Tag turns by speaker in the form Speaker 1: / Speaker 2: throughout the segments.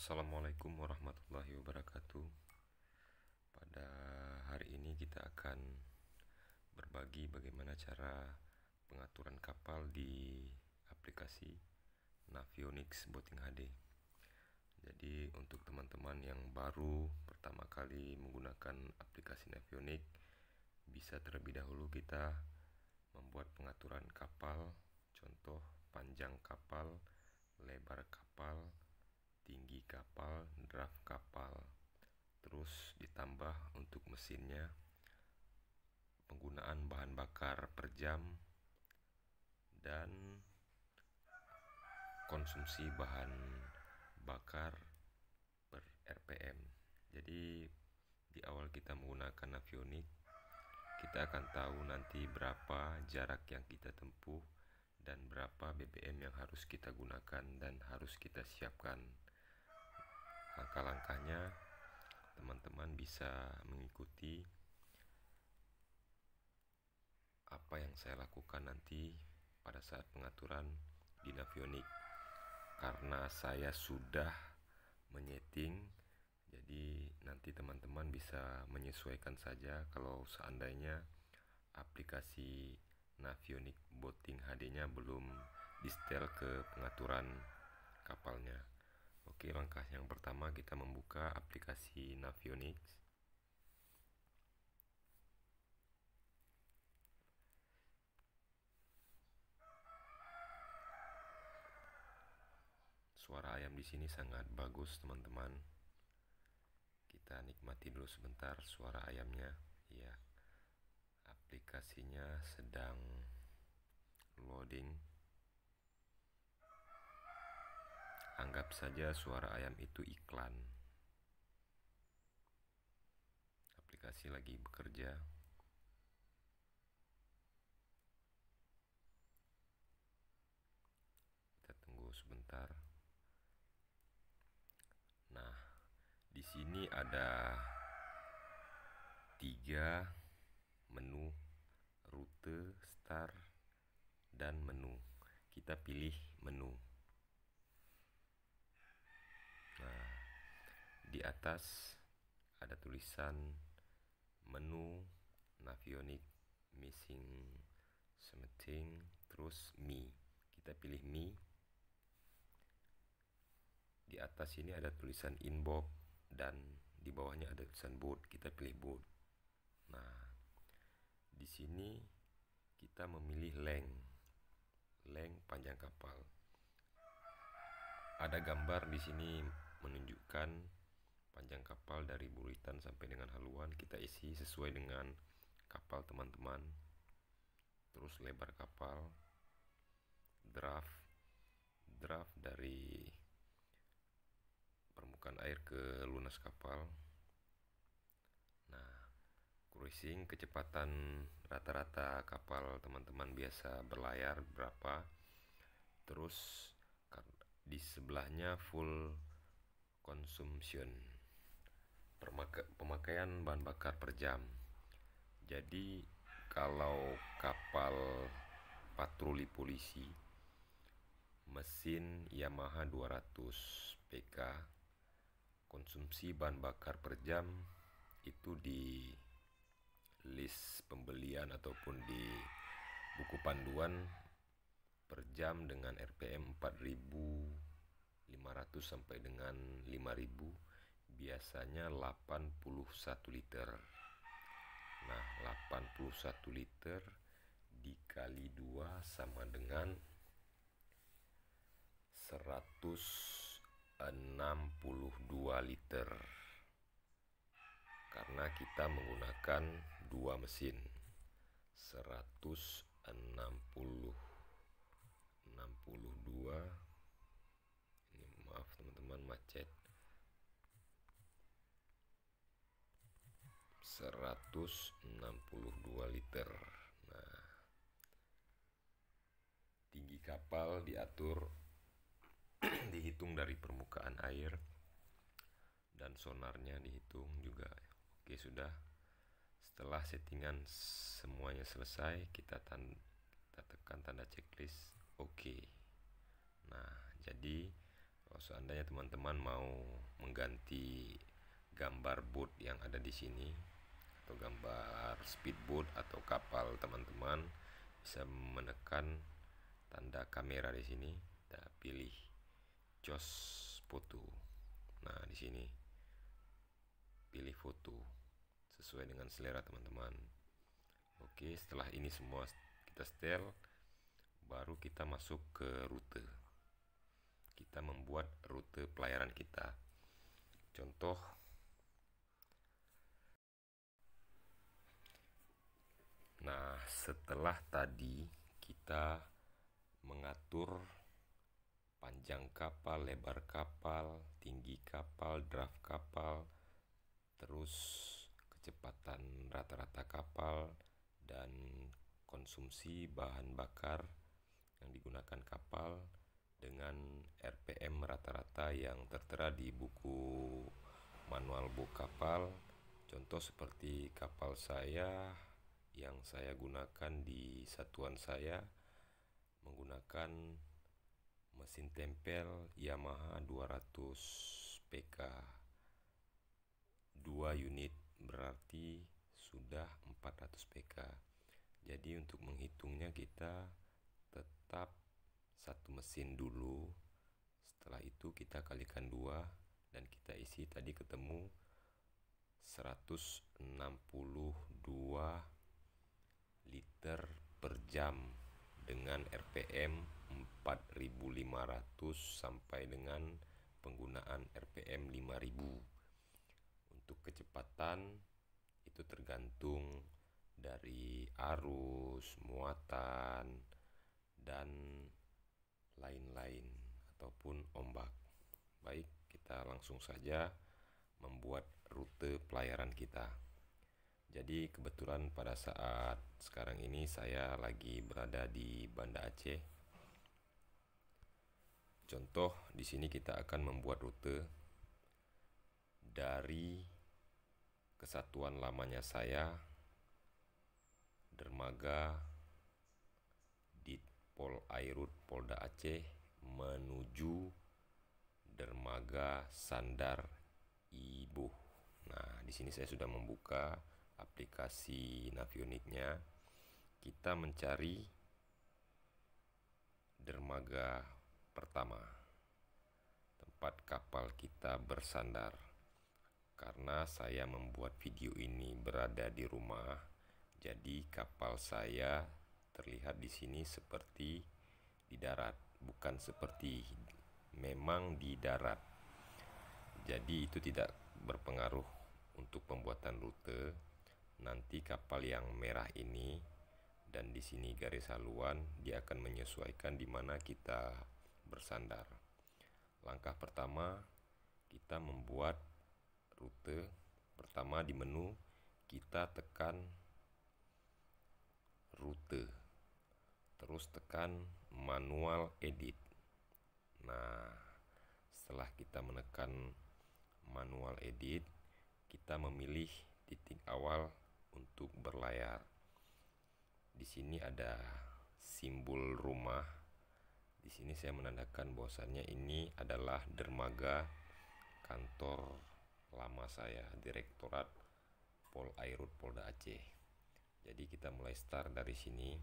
Speaker 1: Assalamualaikum warahmatullahi wabarakatuh. Pada hari ini kita akan berbagi bagaimana cara pengaturan kapal di aplikasi Navionics Boating HD. Jadi untuk teman-teman yang baru pertama kali menggunakan aplikasi Navionics, bisa terlebih dahulu kita membuat pengaturan kapal, contoh panjang kapal, lebar kapal, tinggi kapal, draft kapal. Terus ditambah untuk mesinnya, penggunaan bahan bakar per jam, dan konsumsi bahan bakar per RPM. Jadi di awal kita menggunakan Navionics, kita akan tahu nanti berapa jarak yang kita tempuh dan berapa BBM yang harus kita gunakan dan harus kita siapkan. Langkah-langkahnya teman-teman bisa mengikuti apa yang saya lakukan nanti pada saat pengaturan di Navionics, karena saya sudah menyeting. Jadi nanti teman-teman bisa menyesuaikan saja kalau seandainya aplikasi Navionics Boating HD-nya belum di-setel ke pengaturan kapalnya. Oke, langkah yang pertama kita membuka aplikasi Navionics. Suara ayam di sini sangat bagus, teman-teman. Kita nikmati dulu sebentar suara ayamnya. Ya, aplikasinya sedang loading. Anggap saja suara ayam itu iklan. Aplikasi lagi bekerja. Kita tunggu sebentar. Nah, di sini ada 3 menu: rute, start, dan menu. Kita pilih menu. Nah, di atas ada tulisan menu Navionics missing something, terus me. Kita pilih me. Di atas ini ada tulisan inbox dan di bawahnya ada tulisan boat. Kita pilih boat. Nah, di sini kita memilih length panjang kapal. Ada gambar di sini menunjukkan panjang kapal dari buritan sampai dengan haluan. Kita isi sesuai dengan kapal teman-teman. Terus lebar kapal, draft dari permukaan air ke lunas kapal. Nah, cruising, kecepatan rata-rata kapal teman-teman biasa berlayar berapa. Terus di sebelahnya full consumption, pemakaian bahan bakar per jam. Jadi kalau kapal patroli polisi, mesin Yamaha 200 PK, konsumsi bahan bakar per jam itu di list pembelian ataupun di buku panduan per jam dengan RPM 4.500 sampai dengan 5.000, biasanya 81 liter. Nah, 81 liter dikali 2 sama dengan 162 liter, karena kita menggunakan 2 mesin. 162, ini maaf teman-teman, macet. 162 liter. Nah, tinggi kapal diatur dihitung dari permukaan air, dan sonarnya dihitung juga. Oke, sudah. Setelah settingan semuanya selesai, kita tekan tanda checklist. Oke. Nah, jadi kalau seandainya teman-teman mau mengganti gambar boat yang ada di sini atau gambar speedboat atau kapal, teman-teman bisa menekan tanda kamera di sini. Kita pilih choose foto. Nah, di sini pilih foto sesuai dengan selera teman-teman. Oke, setelah ini semua kita setel, baru kita masuk ke rute. Kita membuat rute pelayaran kita. Contoh, nah setelah tadi kita mengatur panjang kapal, lebar kapal, tinggi kapal, draft kapal, terus kecepatan rata-rata kapal, dan konsumsi bahan bakar yang digunakan kapal dengan RPM rata-rata yang tertera di buku manual book kapal. Contoh seperti kapal saya yang saya gunakan di satuan saya menggunakan mesin tempel Yamaha 200 PK 2 unit, berarti sudah 400 PK. Jadi untuk menghitungnya kita tetap satu mesin dulu. Setelah itu kita kalikan 2 dan kita isi, tadi ketemu 162 liter per jam dengan RPM 4500 sampai dengan penggunaan RPM 5000. Untuk kecepatan itu tergantung dari arus, muatan, dan lain-lain ataupun ombak. Baik, kita langsung saja membuat rute pelayaran kita. Jadi kebetulan pada saat sekarang ini saya lagi berada di Banda Aceh. Contoh, di sini kita akan membuat rute dari kesatuan lamanya saya, dermaga di Polairut Polda Aceh, menuju dermaga Sandar Ibuh. Nah, di sini saya sudah membuka aplikasi Navionik-nya. Kita mencari dermaga pertama, tempat kapal kita bersandar. Karena saya membuat video ini berada di rumah, jadi kapal saya terlihat di sini seperti di darat, bukan seperti memang di darat. Jadi itu tidak berpengaruh untuk pembuatan rute. Nanti kapal yang merah ini dan di sini garis haluan, dia akan menyesuaikan di mana kita bersandar. Langkah pertama, kita membuat rute. Pertama di menu kita tekan rute, terus tekan manual edit. Nah, setelah kita menekan manual edit, kita memilih titik awal untuk berlayar. Di sini ada simbol rumah. Di sini saya menandakan bahwasannya ini adalah dermaga kantor lama saya, Direktorat Polairut Polda Aceh. Jadi kita mulai start dari sini.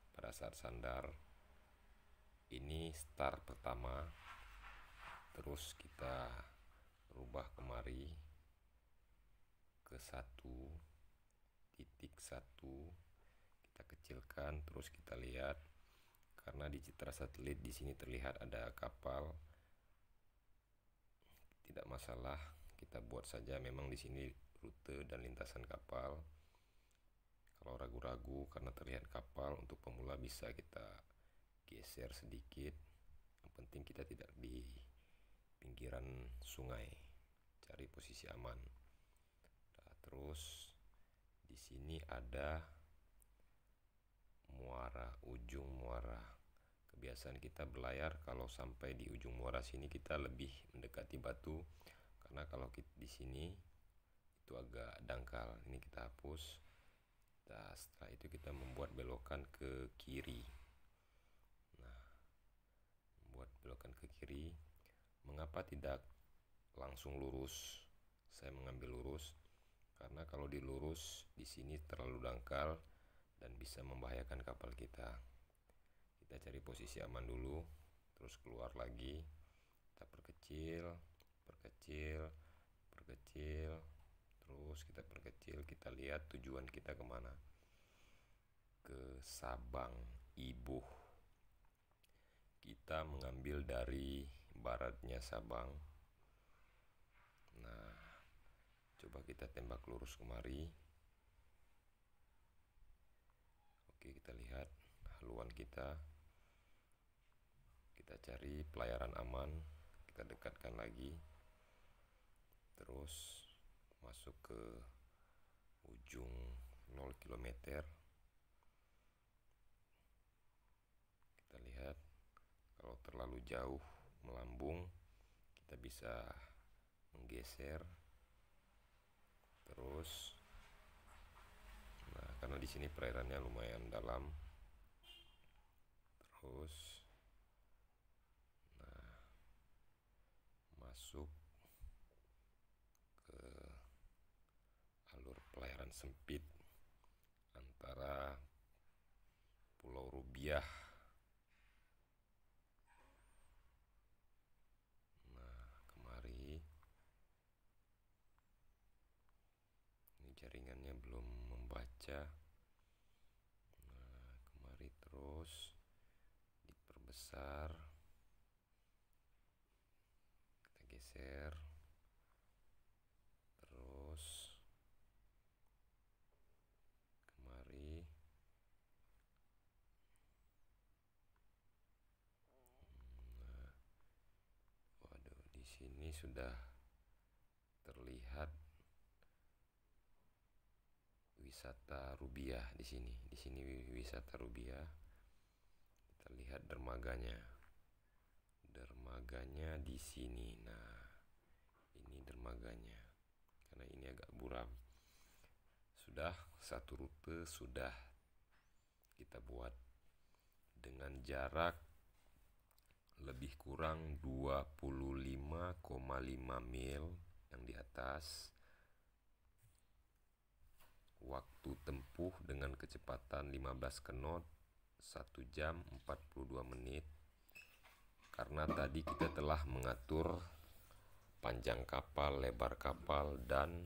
Speaker 1: Pada saat sandar, ini start pertama. Terus kita rubah kemari ke 1.1. Kita kecilkan, terus kita lihat. Karena di citra satelit di sini terlihat ada kapal, tidak masalah, kita buat saja. Memang di sini rute dan lintasan kapal. Kalau ragu-ragu karena terlihat kapal, untuk pemula bisa kita geser sedikit. Yang penting kita tidak di pinggiran sungai, cari posisi aman. Nah, terus di sini ada muara, ujung muara. Kebiasaan kita berlayar kalau sampai di ujung muara sini kita lebih mendekati batu, karena kalau di sini itu agak dangkal. Ini kita hapus. Nah, setelah itu kita membuat belokan ke kiri. Nah, membuat belokan ke kiri. Mengapa Kenapa tidak langsung lurus? Saya mengambil lurus karena kalau dilurus di sini terlalu dangkal dan bisa membahayakan kapal kita. Kita cari posisi aman dulu, terus keluar lagi. Kita perkecil, perkecil, perkecil, terus kita perkecil. Kita lihat tujuan kita kemana. Ke Sabang, Ibuh. Kita mengambil dari baratnya Sabang. Nah, coba kita tembak lurus kemari. Oke, kita lihat haluan kita. Kita cari pelayaran aman, kita dekatkan lagi. Terus masuk ke ujung 0 km. Kita lihat kalau terlalu jauh melambung, kita bisa menggeser. Terus karena di sini perairannya lumayan dalam. Terus masuk ke alur pelayaran sempit antara Pulau Rubiah. Kemari. Ini jaringannya belum membaca. Kemari terus diperbesar. Kita geser. Terus kemari. Waduh, di sini sudah terlihat wisata Rubiah di sini. Di sini wisata Rubiah. Kita lihat dermaganya. Dermaganya di sini. Nah, ini dermaganya. Karena ini agak buram. Sudah satu rute sudah kita buat dengan jarak lebih kurang 25,5 mil yang di atas. Waktu tempuh dengan kecepatan 15 knot 1 jam 42 menit. Karena tadi kita telah mengatur panjang kapal, lebar kapal, dan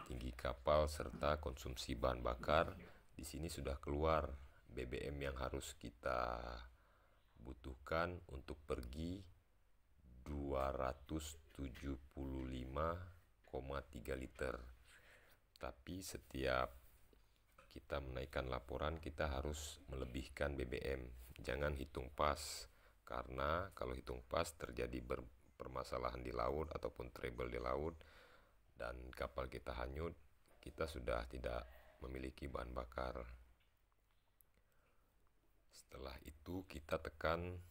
Speaker 1: tinggi kapal serta konsumsi bahan bakar. Di sini sudah keluar BBM yang harus kita butuhkan untuk pergi 275,3 liter. Tapi setiap kita menaikkan laporan, kita harus melebihkan BBM. Jangan hitung pas, karena kalau hitung pas terjadi permasalahan di laut ataupun trouble di laut dan kapal kita hanyut, kita sudah tidak memiliki bahan bakar. Setelah itu kita tekan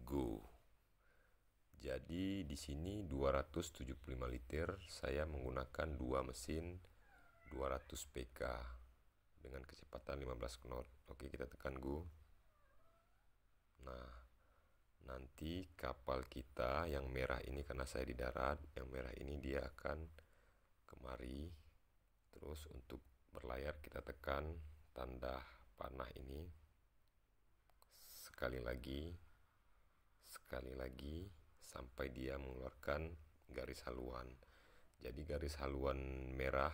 Speaker 1: go. Jadi di sini 275 liter, saya menggunakan 2 mesin 200 PK dengan kecepatan 15 knot. Oke, kita tekan go. Nah, nanti kapal kita yang merah ini, karena saya di darat, yang merah ini dia akan kemari. Terus untuk berlayar kita tekan tanda panah ini. Sekali lagi sampai dia mengeluarkan garis haluan. Jadi garis haluan merah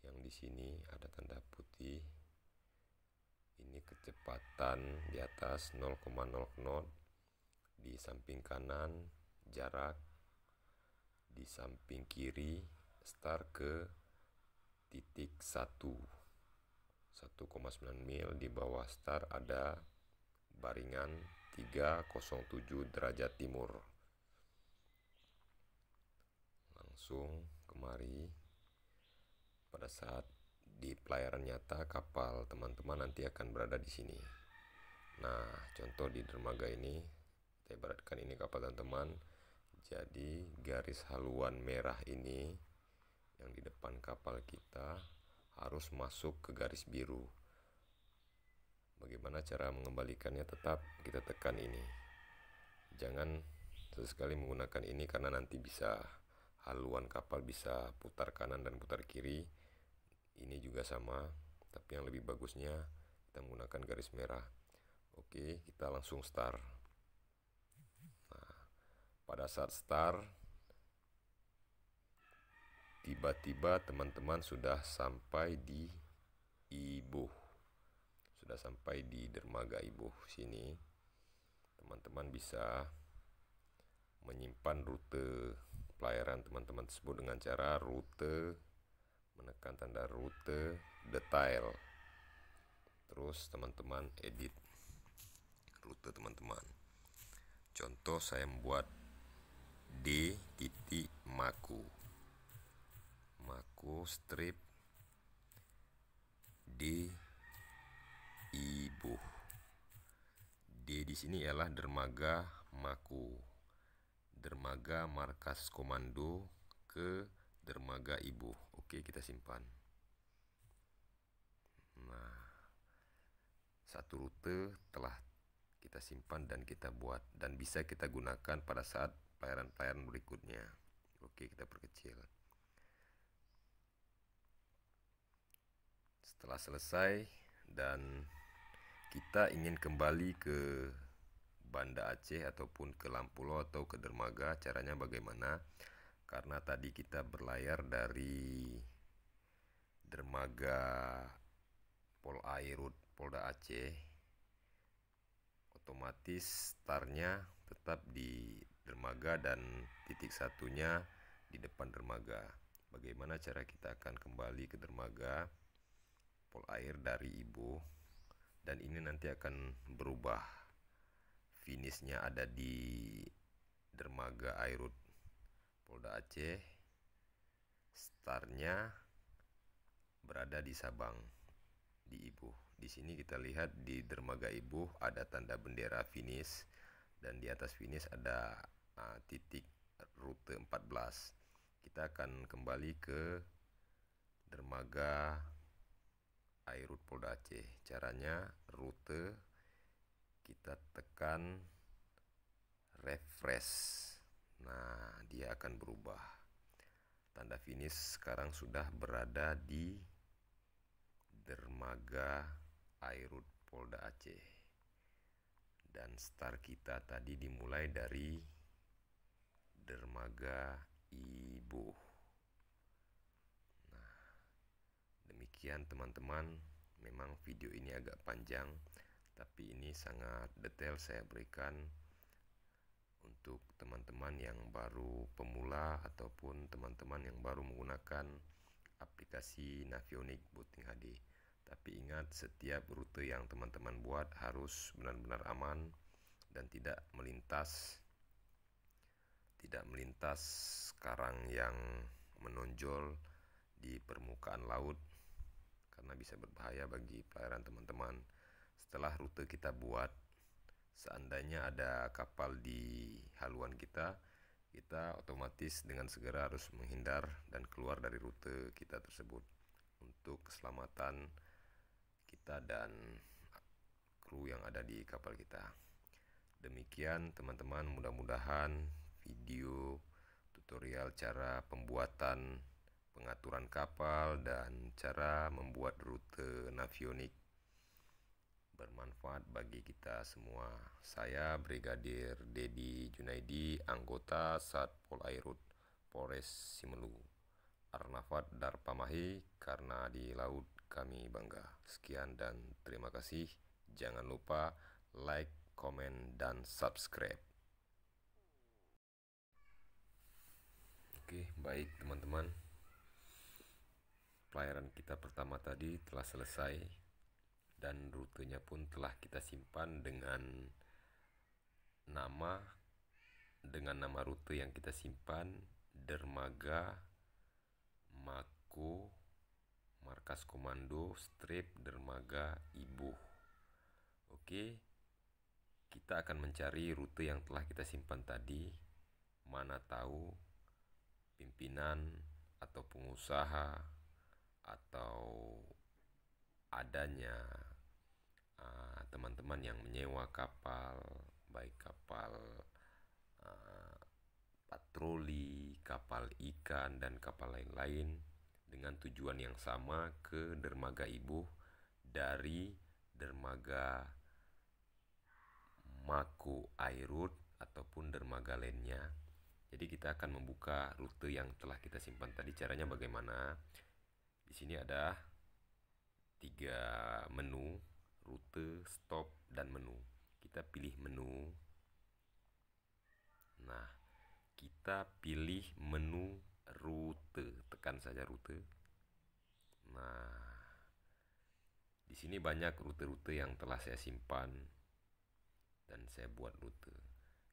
Speaker 1: yang di sini ada tanda putih. Ini kecepatan di atas 0,0 knot. Di samping kanan jarak, di samping kiri start ke titik 1,9 mil. Di bawah start ada baringan 307 derajat timur. Langsung kemari. Pada saat di pelayaran nyata, kapal teman-teman nanti akan berada di sini. Nah, contoh di dermaga ini, kita ibaratkan ini kapal teman-teman. Jadi garis haluan merah ini yang di depan kapal kita harus masuk ke garis biru. Bagaimana cara mengembalikannya? Tetap kita tekan ini. Jangan Sesekali menggunakan ini karena nanti bisa haluan kapal bisa putar kanan dan putar kiri. Ini juga sama, tapi yang lebih bagusnya kita menggunakan garis merah. Oke, kita langsung start. Nah, pada saat start, tiba-tiba teman-teman sudah sampai di Ibuh. Sudah sampai di dermaga Ibuh sini. Teman-teman bisa menyimpan rute pelayaran teman-teman tersebut dengan cara rute, menekan tanda rute detail. Terus teman-teman edit rute teman-teman. Contoh saya membuat D titik Maku strip D Ibuh. D di sini ialah dermaga Maku, dermaga markas komando ke dermaga Ibuh. Oke, kita simpan. Nah, satu rute telah kita simpan dan kita buat dan bisa kita gunakan pada saat pelayaran-pelayaran berikutnya. Oke, kita perkecil. Setelah selesai dan kita ingin kembali ke Banda Aceh ataupun ke Lampulo atau ke dermaga, caranya bagaimana? Karena tadi kita berlayar dari dermaga Polairut Polda Aceh, otomatis startnya tetap di dermaga dan titik satunya di depan dermaga. Bagaimana cara kita akan kembali ke dermaga Polair dari Ibuh, dan ini nanti akan berubah. Finishnya ada di dermaga Airut Polda Aceh, startnya berada di Sabang di Ibuh. Di sini kita lihat di dermaga Ibuh ada tanda bendera finish dan di atas finish ada titik rute 14. Kita akan kembali ke dermaga Airut Polda Aceh. Caranya rute kita tekan refresh. Nah, dia akan berubah. Tanda finish sekarang sudah berada di dermaga Airut Polda Aceh. Dan start kita tadi dimulai dari dermaga Ibuh. Nah, demikian teman-teman. Memang video ini agak panjang, tapi ini sangat detail saya berikan untuk teman-teman yang baru pemula ataupun teman-teman yang baru menggunakan aplikasi Navionics Booting HD. Tapi ingat, setiap rute yang teman-teman buat harus benar-benar aman dan tidak melintas karang yang menonjol di permukaan laut, karena bisa berbahaya bagi pelayaran teman-teman. Setelah rute kita buat, seandainya ada kapal di haluan kita otomatis dengan segera harus menghindar dan keluar dari rute kita tersebut untuk keselamatan kita dan kru yang ada di kapal kita. Demikian teman-teman, mudah-mudahan video tutorial cara pembuatan pengaturan kapal dan cara membuat rute Navionics bermanfaat bagi kita semua. Saya Brigadir Dedi Junaidi, anggota Sat Polairut Polres Simelu. Arnafat Darpamahi, karena di laut kami bangga. Sekian dan terima kasih. Jangan lupa like, komen, dan subscribe. Oke, baik teman-teman. Pelayaran kita pertama tadi telah selesai dan rutenya pun telah kita simpan dengan nama rute yang kita simpan, dermaga Maku markas komando strip dermaga Ibuh. Oke, kita akan mencari rute yang telah kita simpan tadi. Mana tahu pimpinan atau pengusaha atau adanya teman-teman yang menyewa kapal, baik kapal patroli kapal ikan dan kapal lain-lain dengan tujuan yang sama ke dermaga ibu dari dermaga Mako Airut ataupun dermaga lainnya. Jadi kita akan membuka rute yang telah kita simpan tadi. Caranya bagaimana? Di sini ada 3 menu, rute, stop, dan menu. Kita pilih menu. Nah, kita pilih menu rute. Tekan saja rute. Nah, di sini banyak rute-rute yang telah saya simpan dan saya buat rute.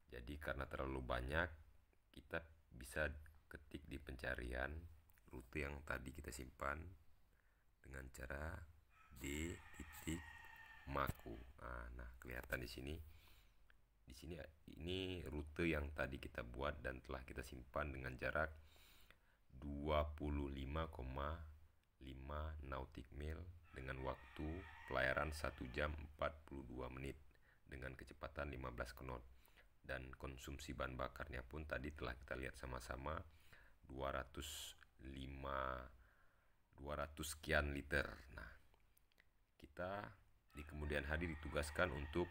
Speaker 1: Jadi karena terlalu banyak, kita bisa ketik di pencarian rute yang tadi kita simpan dengan cara D titik Mako. Nah, kelihatan di sini. Di sini ini rute yang tadi kita buat dan telah kita simpan dengan jarak 25,5 nautic mil dengan waktu pelayaran 1 jam 42 menit dengan kecepatan 15 knot. Dan konsumsi bahan bakarnya pun tadi telah kita lihat sama-sama 200 sekian liter. Nah, kita di kemudian hari ditugaskan untuk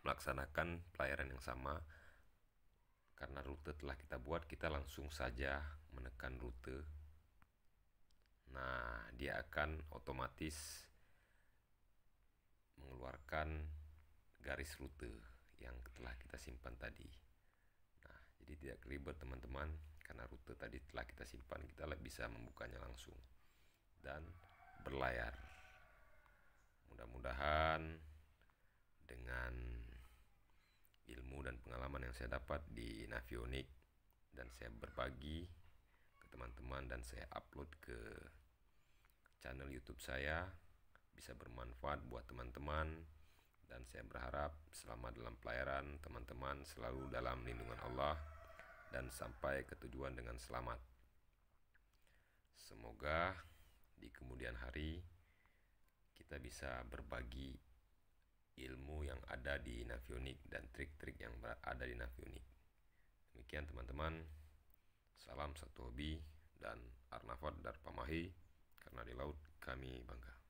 Speaker 1: melaksanakan pelayaran yang sama. Karena rute telah kita buat, kita langsung saja menekan rute. Nah, dia akan otomatis mengeluarkan garis rute yang telah kita simpan tadi. Nah, jadi tidak ribet teman-teman, karena rute tadi telah kita simpan, kita bisa membukanya langsung dan berlayar. Mudah-mudahan dengan ilmu dan pengalaman yang saya dapat di Navionik dan saya berbagi ke teman-teman dan saya upload ke channel YouTube saya, bisa bermanfaat buat teman-teman. Dan saya berharap selama dalam pelayaran teman-teman selalu dalam lindungan Allah dan sampai ke tujuan dengan selamat. Semoga di kemudian hari kita bisa berbagi ilmu yang ada di Navionik dan trik-trik yang ada di Navionik. Demikian teman-teman, salam satu hobi dan Arnafat Darpamahi, karena di laut kami bangga.